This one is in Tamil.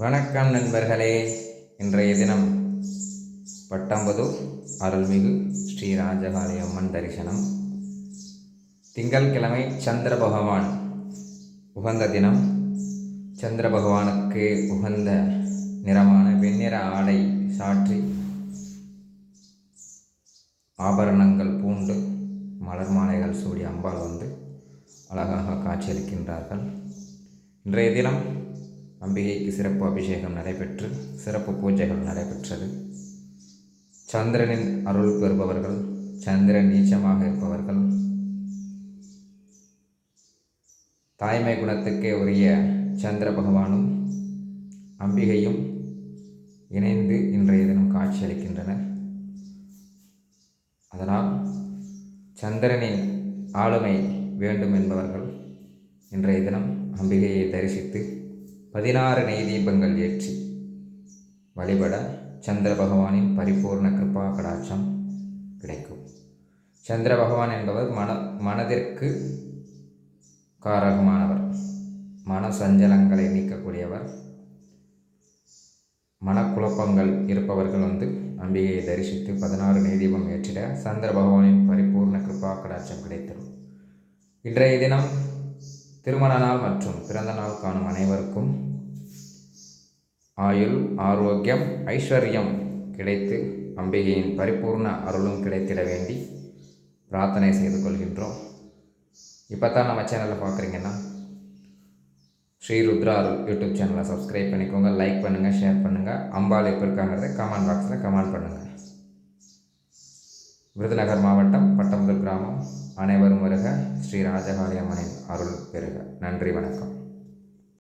வணக்கம் நண்பர்களே. இன்றைய தினம் பட்டாம்புதூர் அருள்மிகு ஸ்ரீ ராஜகாளி அம்மன் தரிசனம். திங்கட்கிழமை சந்திர பகவான் உகந்த தினம். சந்திர பகவானுக்கு உகந்த நிறமான வெண்ணிற ஆடை சாற்றி ஆபரணங்கள் பூண்டு மலர் மாலைகள் சூடி அம்பாள் அழகாக காட்சியளிக்கின்றார்கள். இன்றைய தினம் அம்பிகைக்கு சிறப்பு அபிஷேகம் நடைபெற்று சிறப்பு பூஜைகள் நடைபெற்றது. சந்திரனின் அருள் பெறுபவர்கள், சந்திரன் நீச்சமாக இருப்பவர்கள், தாய்மை குணத்துக்கே உரிய சந்திர பகவானும் அம்பிகையும் இணைந்து இன்றைய தினம் காட்சியளிக்கின்றனர். அதனால் சந்திரனின் ஆளுமை வேண்டும் என்பவர்கள் இன்றைய தினம் அம்பிகையை தரிசித்து 16 நெய் தீபங்கள் ஏற்றி வழிபட சந்திர பகவானின் பரிபூர்ண கிருபா கடாட்சம் கிடைக்கும். சந்திர பகவான் என்பவர் மனதிற்கு காரகமானவர், மன சஞ்சலங்களை நீக்கக்கூடியவர். மனக்குழப்பங்கள் இருப்பவர்கள் அம்பிகையை தரிசித்து 16 நெய் தீபம் ஏற்றிட சந்திர பகவானின் பரிபூர்ண கிருபா கடாட்சம் கிடைத்தரும். இன்றைய தினம் திருமண நாள் மற்றும் பிறந்த நாள் காணும் அனைவருக்கும் ஆயுள், ஆரோக்கியம், ஐஸ்வர்யம் கிடைத்து அம்பிகையின் பரிபூர்ண அருளும் கிடைத்திட வேண்டி பிரார்த்தனை செய்து கொள்கின்றோம். இப்போ தான் நம்ம சேனலில் பார்க்குறீங்கன்னா ஸ்ரீ ருத்ரா அருள் யூடியூப் சேனலை சப்ஸ்கிரைப் பண்ணிக்கோங்க, லைக் பண்ணுங்கள், ஷேர் பண்ணுங்கள். அம்பாள் எப்போ இருக்காங்கிறத கமெண்ட் பாக்ஸில் கமெண்ட் பண்ணுங்கள். விருதுநகர் மாவட்டம் பட்டாம்புதூர் கிராமம். அனைவரும் வருக. ஸ்ரீ ராஜகாளி அம்மனின் அருள் பெறுக. நன்றி, வணக்கம்.